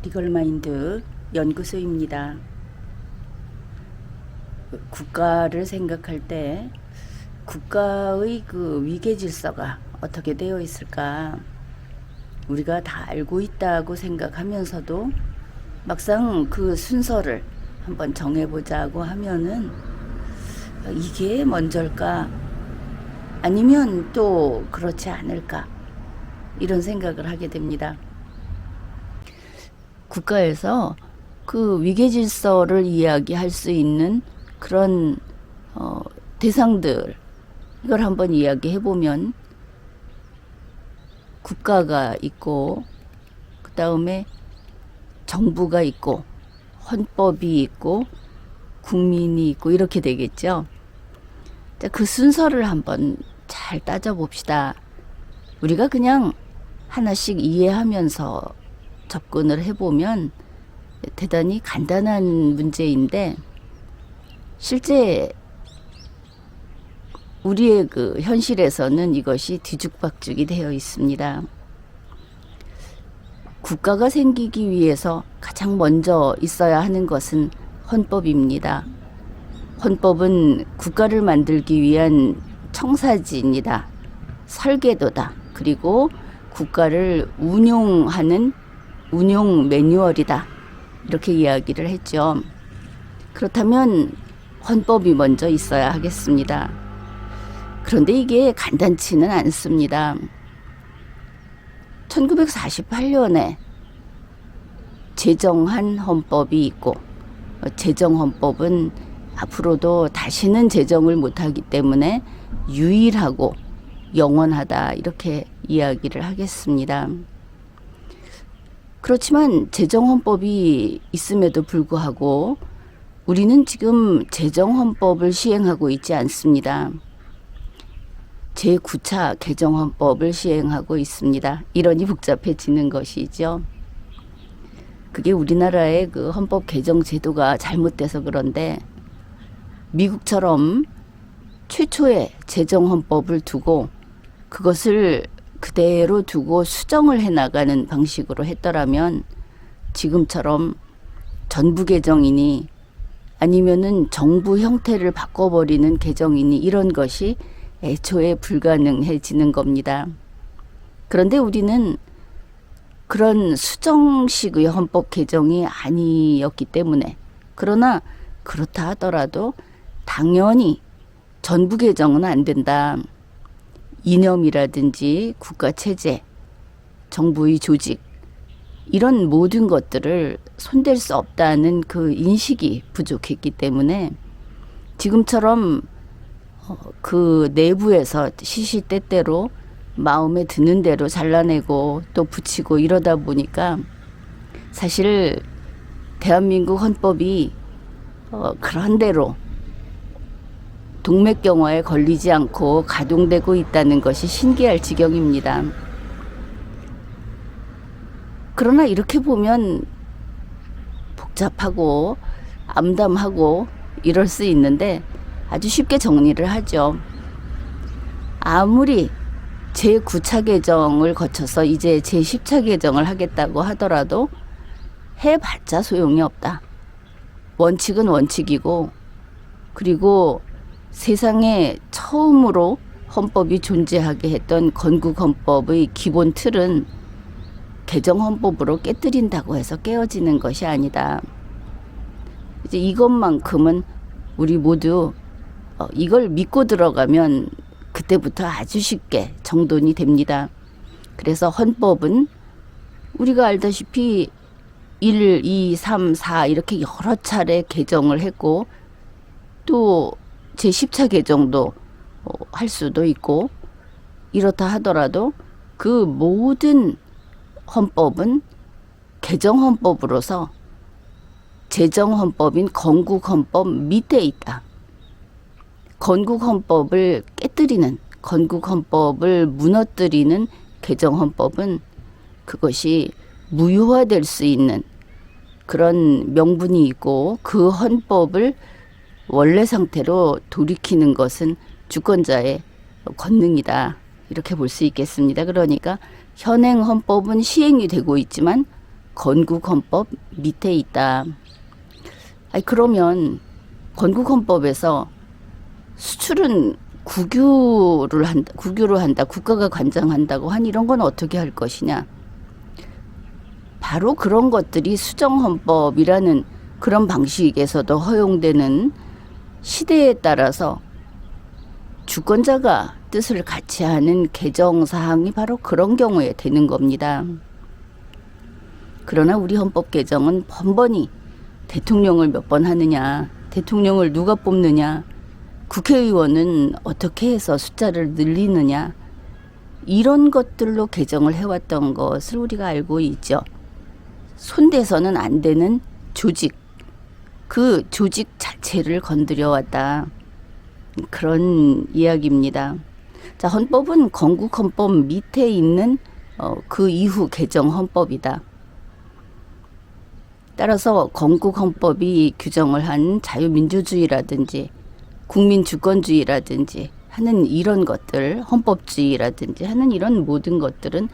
리걸마인드 연구소입니다. 국가를 생각할 때 국가의 그 위계 질서가 어떻게 되어 있을까? 우리가 다 알고 있다고 생각하면서도 막상 그 순서를 한번 정해보자고 하면은 이게 먼저일까? 아니면 또 그렇지 않을까? 이런 생각을 하게 됩니다. 국가에서 그 위계 질서를 이야기할 수 있는 그런 대상들, 이걸 한번 이야기해 보면 국가가 있고, 그 다음에 정부가 있고, 헌법이 있고, 국민이 있고, 이렇게 되겠죠. 자, 그 순서를 한번 잘 따져봅시다. 우리가 그냥 하나씩 이해하면서 접근을 해보면 대단히 간단한 문제인데, 실제 우리의 그 현실에서는 이것이 뒤죽박죽이 되어 있습니다. 국가가 생기기 위해서 가장 먼저 있어야 하는 것은 헌법입니다. 헌법은 국가를 만들기 위한 청사지입니다. 설계도다. 그리고 국가를 운용하는 운용 매뉴얼이다. 이렇게 이야기를 했죠. 그렇다면 헌법이 먼저 있어야 하겠습니다. 그런데 이게 간단치는 않습니다. 1948년에 제정한 헌법이 있고, 제정헌법은 앞으로도 다시는 제정을 못하기 때문에 유일하고 영원하다, 이렇게 이야기를 하겠습니다. 그렇지만 제정헌법이 있음에도 불구하고 우리는 지금 제정헌법을 시행하고 있지 않습니다. 제9차 개정헌법을 시행하고 있습니다. 이러니 복잡해지는 것이죠. 그게 우리나라의 그 헌법 개정 제도가 잘못돼서 그런데, 미국처럼 최초의 제정헌법을 두고 그것을 그대로 두고 수정을 해나가는 방식으로 했더라면 지금처럼 전부 개정이니 아니면은 정부 형태를 바꿔버리는 개정이니 이런 것이 애초에 불가능해지는 겁니다. 그런데 우리는 그런 수정식의 헌법 개정이 아니었기 때문에, 그러나 그렇다 하더라도 당연히 전부 개정은 안 된다. 이념이라든지 국가체제, 정부의 조직, 이런 모든 것들을 손댈 수 없다는 그 인식이 부족했기 때문에 지금처럼 그 내부에서 시시때때로 마음에 드는 대로 잘라내고 또 붙이고 이러다 보니까 사실 대한민국 헌법이 그런 대로 동맥경화에 걸리지 않고 가동되고 있다는 것이 신기할 지경입니다. 그러나 이렇게 보면 복잡하고 암담하고 이럴 수 있는데 아주 쉽게 정리를 하죠. 아무리 제9차 개정을 거쳐서 이제 제10차 개정을 하겠다고 하더라도 해봤자 소용이 없다. 원칙은 원칙이고, 그리고 세상에 처음으로 헌법이 존재하게 했던 건국헌법의 기본 틀은 개정헌법으로 깨뜨린다고 해서 깨어지는 것이 아니다. 이제 이것만큼은 우리 모두 이걸 믿고 들어가면 그때부터 아주 쉽게 정돈이 됩니다. 그래서 헌법은 우리가 알다시피 1, 2, 3, 4 이렇게 여러 차례 개정을 했고, 또 제10차 개정도 할 수도 있고, 이렇다 하더라도 그 모든 헌법은 개정헌법으로서 제정헌법인 건국헌법 밑에 있다. 건국헌법을 깨뜨리는, 건국헌법을 무너뜨리는 개정헌법은 그것이 무효화될 수 있는 그런 명분이 있고, 그 헌법을 원래 상태로 돌이키는 것은 주권자의 권능이다. 이렇게 볼 수 있겠습니다. 그러니까 현행 헌법은 시행이 되고 있지만 건국헌법 밑에 있다. 아니, 그러면 건국헌법에서 수출은 국유를 한다, 국가가 관장한다고 한 이런 건 어떻게 할 것이냐. 바로 그런 것들이 수정헌법이라는 그런 방식에서도 허용되는, 시대에 따라서 주권자가 뜻을 같이 하는 개정사항이 바로 그런 경우에 되는 겁니다. 그러나 우리 헌법 개정은 번번이 대통령을 몇 번 하느냐, 대통령을 누가 뽑느냐, 국회의원은 어떻게 해서 숫자를 늘리느냐, 이런 것들로 개정을 해왔던 것을 우리가 알고 있죠. 손대서는 안 되는 조직, 그 조직 자체를 건드려 왔다, 그런 이야기입니다. 자, 헌법은 건국헌법 밑에 있는 그 이후 개정 헌법이다. 따라서 건국헌법이 규정을 한 자유민주주의라든지 국민주권주의라든지 하는 이런 것들, 헌법주의라든지 하는 이런 모든 것들은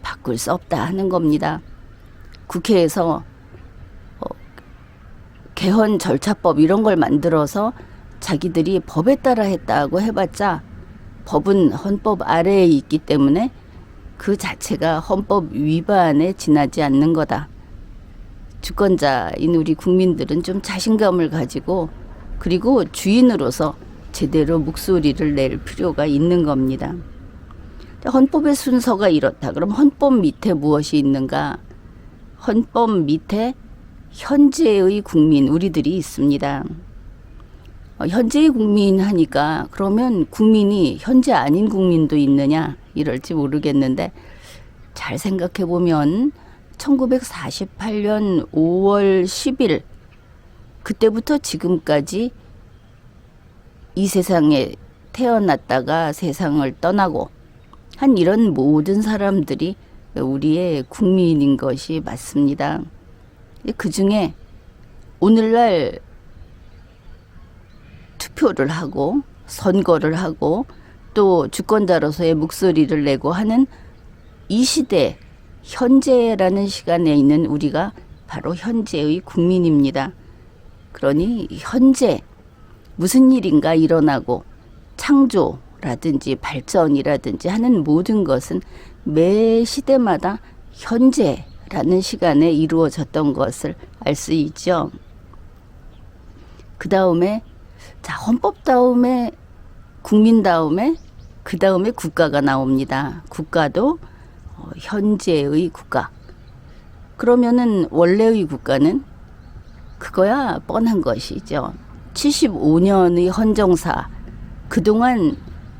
바꿀 수 없다 하는 겁니다. 국회에서 개헌 절차법 이런 걸 만들어서 자기들이 법에 따라 했다고 해봤자 법은 헌법 아래에 있기 때문에 그 자체가 헌법 위반에 지나지 않는 거다. 주권자인 우리 국민들은 좀 자신감을 가지고, 그리고 주인으로서 제대로 목소리를 낼 필요가 있는 겁니다. 헌법의 순서가 이렇다. 그럼 헌법 밑에 무엇이 있는가? 헌법 밑에 현재의 국민, 우리들이 있습니다. 현재의 국민 하니까 그러면 국민이 현재 아닌 국민도 있느냐 이럴지 모르겠는데, 잘 생각해 보면 1948년 5월 10일 그때부터 지금까지 이 세상에 태어났다가 세상을 떠나고 한 이런 모든 사람들이 우리의 국민인 것이 맞습니다. 그 중에 오늘날 투표를 하고 선거를 하고 또 주권자로서의 목소리를 내고 하는 이 시대, 현재라는 시간에 있는 우리가 바로 현재의 국민입니다. 그러니 현재 무슨 일인가 일어나고 창조라든지 발전이라든지 하는 모든 것은 매 시대마다 현재라는 시간에 이루어졌던 것을 알 수 있죠. 그 다음에 헌법 다음에 국민 다음에 그 다음에 국가가 나옵니다. 국가도 현재의 국가. 그러면은 원래의 국가는 그거야 뻔한 것이죠. 75년의 헌정사, 그동안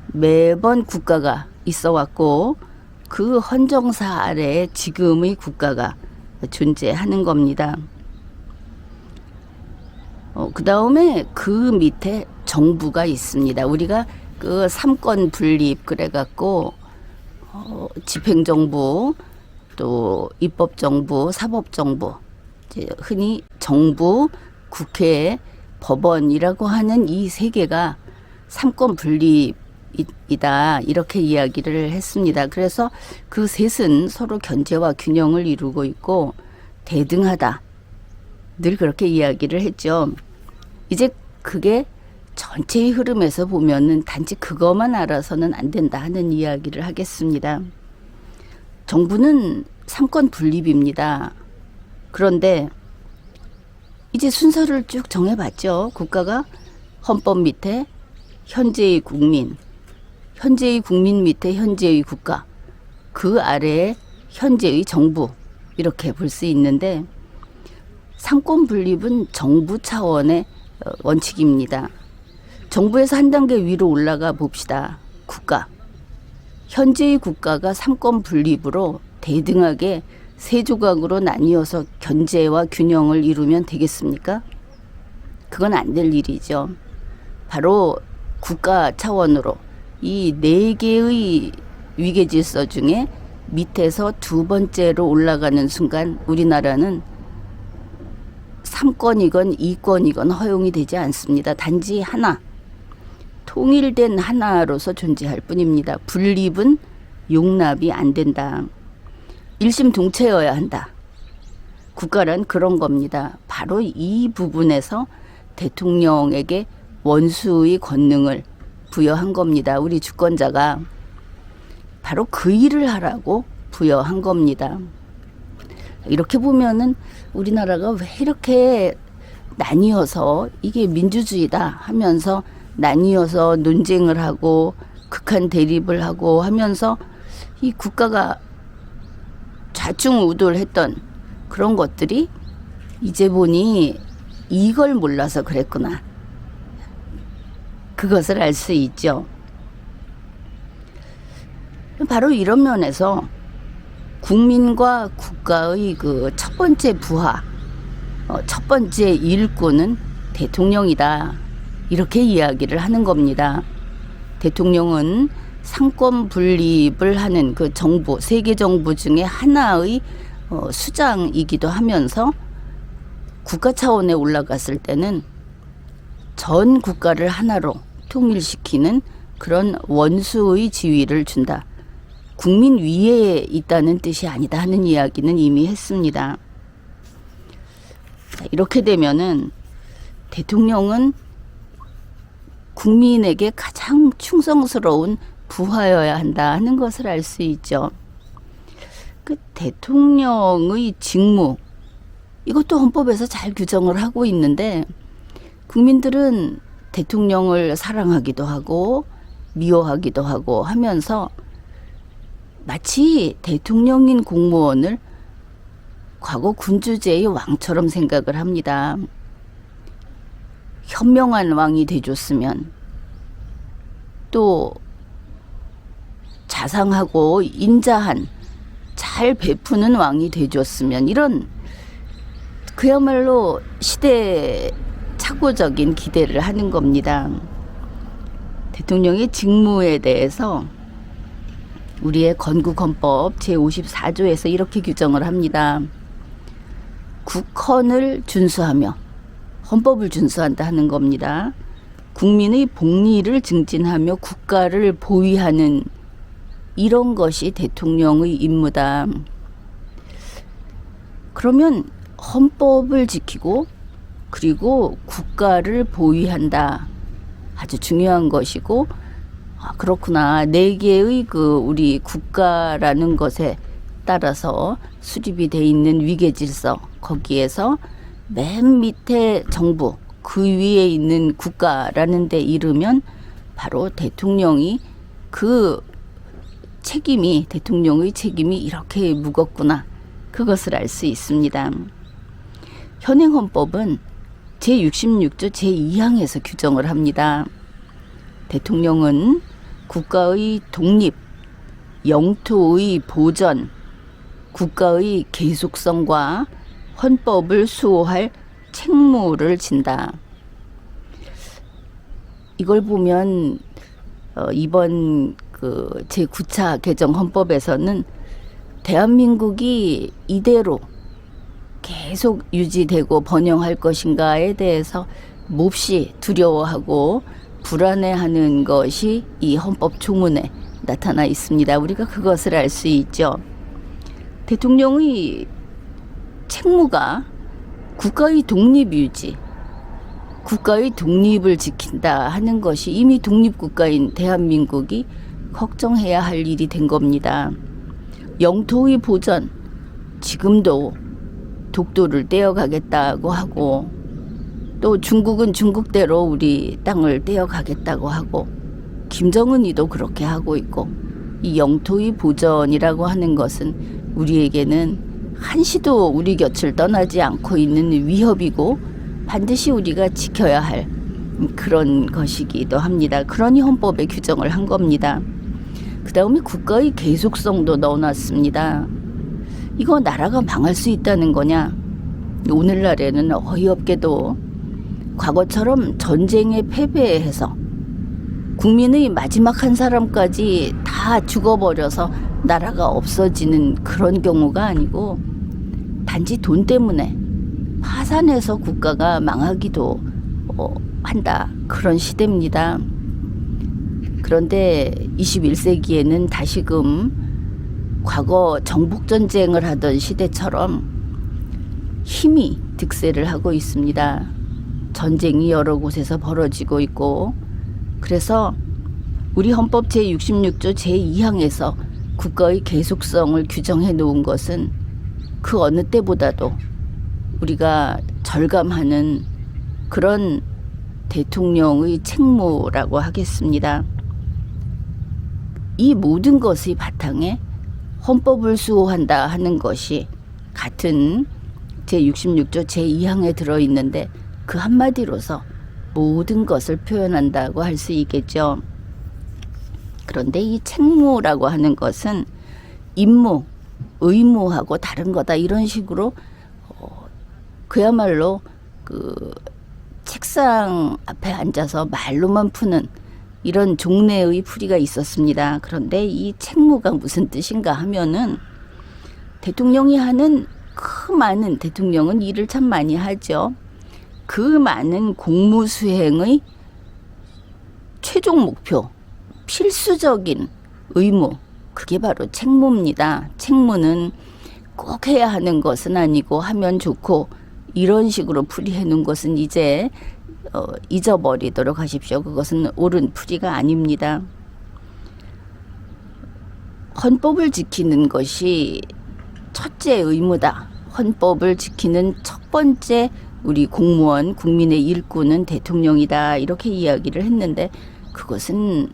매번 국가가 있어 왔고 그 헌정사 아래에 지금의 국가가 존재하는 겁니다. 그 다음에 그 밑에 정부가 있습니다. 우리가 그 삼권 분립 그래갖고 집행정부, 또 입법정부, 사법정부, 흔히 정부, 국회, 법원이라고 하는 이 세 개가 삼권 분립이다, 이렇게 이야기를 했습니다. 그래서 그 셋은 서로 견제와 균형을 이루고 있고 대등하다, 늘 그렇게 이야기를 했죠. 이제 그게 전체의 흐름에서 보면은 단지 그것만 알아서는 안 된다 하는 이야기를 하겠습니다. 정부는 삼권 분립입니다. 그런데 이제 순서를 쭉 정해봤죠. 국가가 헌법 밑에 현재의 국민, 현재의 국민 밑에 현재의 국가, 그 아래에 현재의 정부, 이렇게 볼 수 있는데, 삼권 분립은 정부 차원의 원칙입니다. 정부에서 한 단계 위로 올라가 봅시다. 국가. 현재의 국가가 삼권 분립으로 대등하게 세 조각으로 나뉘어서 견제와 균형을 이루면 되겠습니까? 그건 안 될 일이죠. 바로 국가 차원으로 이 네 개의 위계 질서 중에 밑에서 두 번째로 올라가는 순간 우리나라는 3권이건 2권이건 허용이 되지 않습니다. 단지 하나, 통일된 하나로서 존재할 뿐입니다. 분립은 용납이 안 된다. 일심동체여야 한다. 국가란 그런 겁니다. 바로 이 부분에서 대통령에게 원수의 권능을 부여한 겁니다. 우리 주권자가 바로 그 일을 하라고 부여한 겁니다. 이렇게 보면은 우리나라가 왜 이렇게 나뉘어서 이게 민주주의다 하면서 나뉘어서 논쟁을 하고 극한 대립을 하고 하면서 이 국가가 좌충우돌했던 그런 것들이 이제 보니 이걸 몰라서 그랬구나. 그것을 알 수 있죠. 바로 이런 면에서 국민과 국가의 그 첫 번째 부하, 첫 번째 일꾼은 대통령이다. 이렇게 이야기를 하는 겁니다. 대통령은 상권 분립을 하는 그 정부, 세계 정부 중에 하나의 수장이기도 하면서 국가 차원에 올라갔을 때는 전 국가를 하나로 통일시키는 그런 원수의 지위를 준다. 국민 위에 있다는 뜻이 아니다 하는 이야기는 이미 했습니다. 이렇게 되면은 대통령은 국민에게 가장 충성스러운 부하여야 한다 하는 것을 알 수 있죠. 그 대통령의 직무, 이것도 헌법에서 잘 규정을 하고 있는데 국민들은 대통령을 사랑하기도 하고 미워하기도 하고 하면서 마치 대통령인 공무원을 과거 군주제의 왕처럼 생각을 합니다. 현명한 왕이 돼줬으면, 또 자상하고 인자한 잘 베푸는 왕이 돼줬으면, 이런 그야말로 시대착오적인 기대를 하는 겁니다. 대통령의 직무에 대해서 우리의 건국헌법 제54조에서 이렇게 규정을 합니다. 국헌을 준수하며, 헌법을 준수한다 하는 겁니다. 국민의 복리를 증진하며 국가를 보위하는 이런 것이 대통령의 임무다. 그러면 헌법을 지키고 그리고 국가를 보위한다. 아주 중요한 것이고, 그렇구나. 네 개의 그 우리 국가라는 것에 따라서 수립이 돼 있는 위계질서, 거기에서 맨 밑에 정부, 그 위에 있는 국가라는 데 이르면 바로 대통령이 그 책임이, 대통령의 책임이 이렇게 무겁구나. 그것을 알 수 있습니다. 현행헌법은 제66조 제2항에서 규정을 합니다. 대통령은 국가의 독립, 영토의 보전, 국가의 계속성과 헌법을 수호할 책무를 진다. 이걸 보면 이번 그 제9차 개정 헌법에서는 대한민국이 이대로 계속 유지되고 번영할 것인가에 대해서 몹시 두려워하고 불안해하는 것이 이 헌법 조문에 나타나 있습니다. 우리가 그것을 알 수 있죠. 대통령의 책무가 국가의 독립 유지, 국가의 독립을 지킨다 하는 것이 이미 독립국가인 대한민국이 걱정해야 할 일이 된 겁니다. 영토의 보전, 지금도 독도를 떼어가겠다고 하고, 또 중국은 중국대로 우리 땅을 떼어가겠다고 하고, 김정은이도 그렇게 하고 있고, 이 영토의 보전이라고 하는 것은 우리에게는 한시도 우리 곁을 떠나지 않고 있는 위협이고 반드시 우리가 지켜야 할 그런 것이기도 합니다. 그러니 헌법에 규정을 한 겁니다. 그 다음에 국가의 계속성도 넣어놨습니다. 이거 나라가 망할 수 있다는 거냐? 오늘날에는 어이없게도 과거처럼 전쟁에 패배해서 국민의 마지막 한 사람까지 다 죽어버려서 나라가 없어지는 그런 경우가 아니고, 단지 돈 때문에 파산해서 국가가 망하기도 한다. 그런 시대입니다. 그런데 21세기에는 다시금 과거 정복전쟁을 하던 시대처럼 힘이 득세를 하고 있습니다. 전쟁이 여러 곳에서 벌어지고 있고, 그래서 우리 헌법 제66조 제2항에서 국가의 계속성을 규정해 놓은 것은 그 어느 때보다도 우리가 절감하는 그런 대통령의 책무라고 하겠습니다. 이 모든 것의 바탕에 헌법을 수호한다 하는 것이 같은 제66조 제2항에 들어있는데 그 한마디로서 모든 것을 표현한다고 할 수 있겠죠. 그런데 이 책무라고 하는 것은 임무, 의무하고 다른 거다 이런 식으로 그야말로 그 책상 앞에 앉아서 말로만 푸는 이런 종래의 풀이가 있었습니다. 그런데 이 책무가 무슨 뜻인가 하면은 대통령이 하는 그 많은, 대통령은 일을 참 많이 하죠. 그 많은 공무 수행의 최종 목표, 필수적인 의무, 그게 바로 책무입니다. 책무는 꼭 해야 하는 것은 아니고 하면 좋고 이런 식으로 풀이해 놓은 것은 이제 잊어버리도록 하십시오. 그것은 옳은 풀이가 아닙니다. 헌법을 지키는 것이 첫째 의무다. 헌법을 지키는 첫 번째 우리 공무원, 국민의 일꾼은 대통령이다. 이렇게 이야기를 했는데 그것은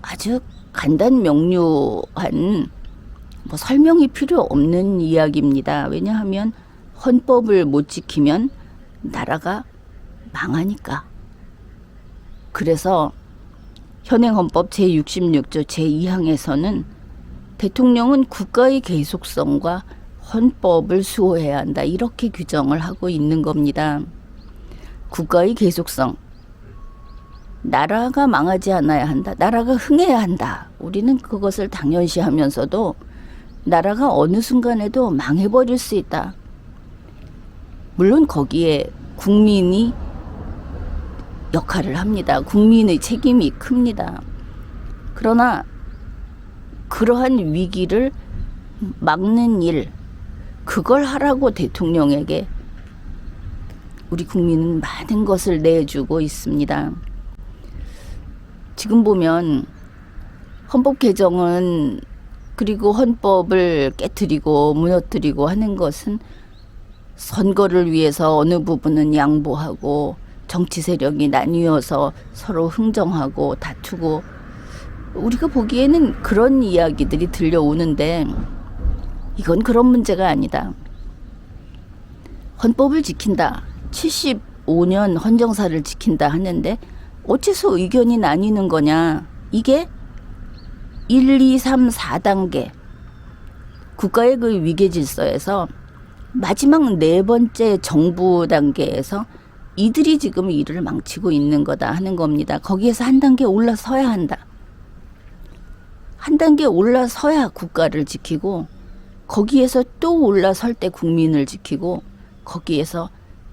아주 간단 명료한 뭐 설명이 필요 없는 이야기입니다. 왜냐하면 헌법을 못 지키면 나라가 망하니까. 그래서 현행헌법 제66조 제2항에서는 대통령은 국가의 계속성과 헌법을 수호해야 한다. 이렇게 규정을 하고 있는 겁니다. 국가의 계속성. 나라가 망하지 않아야 한다. 나라가 흥해야 한다. 우리는 그것을 당연시하면서도 나라가 어느 순간에도 망해버릴 수 있다. 물론 거기에 국민이 역할을 합니다. 국민의 책임이 큽니다. 그러나 그러한 위기를 막는 일, 그걸 하라고 대통령에게 우리 국민은 많은 것을 내주고 있습니다. 지금 보면 헌법 개정은 그리고 헌법을 깨트리고 무너뜨리고 하는 것은 선거를 위해서 어느 부분은 양보하고 정치 세력이 나뉘어서 서로 흥정하고 다투고 우리가 보기에는 그런 이야기들이 들려오는데 이건 그런 문제가 아니다. 헌법을 지킨다. 75년 헌정사를 지킨다 하는데 어째서 의견이 나뉘는 거냐. 이게 1, 2, 3, 4단계 국가의 그 위계 질서에서 마지막 네 번째 정부 단계에서 이들이 지금 일을 망치고 있는 거다 하는 겁니다. 거기에서 한 단계 올라서야 한다. 한 단계 올라서야 국가를 지키고 거기에서 또 올라설 때 국민을 지키고 거기에서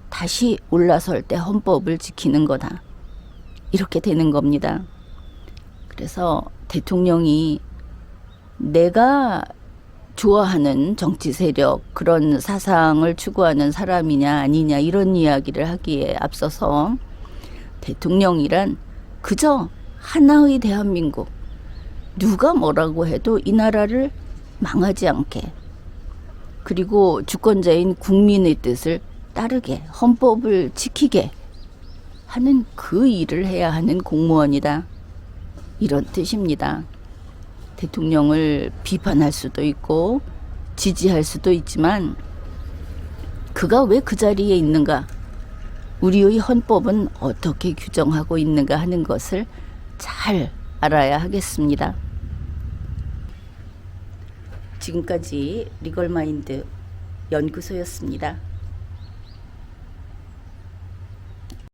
다시 올라설 때 헌법을 지키는 거다. 이렇게 되는 겁니다. 그래서 대통령이 내가 좋아하는 정치 세력 그런 사상을 추구하는 사람이냐 아니냐 이런 이야기를 하기에 앞서서 대통령이란 그저 하나의 대한민국 누가 뭐라고 해도 이 나라를 망하지 않게 그리고 주권자인 국민의 뜻을 따르게 헌법을 지키게 하는 그 일을 해야 하는 공무원이다. 이런 뜻입니다. 대통령을 비판할 수도 있고 지지할 수도 있지만 그가 왜 그 자리에 있는가, 우리의 헌법은 어떻게 규정하고 있는가 하는 것을 잘 알아야 하겠습니다. 지금까지 리걸마인드 연구소였습니다.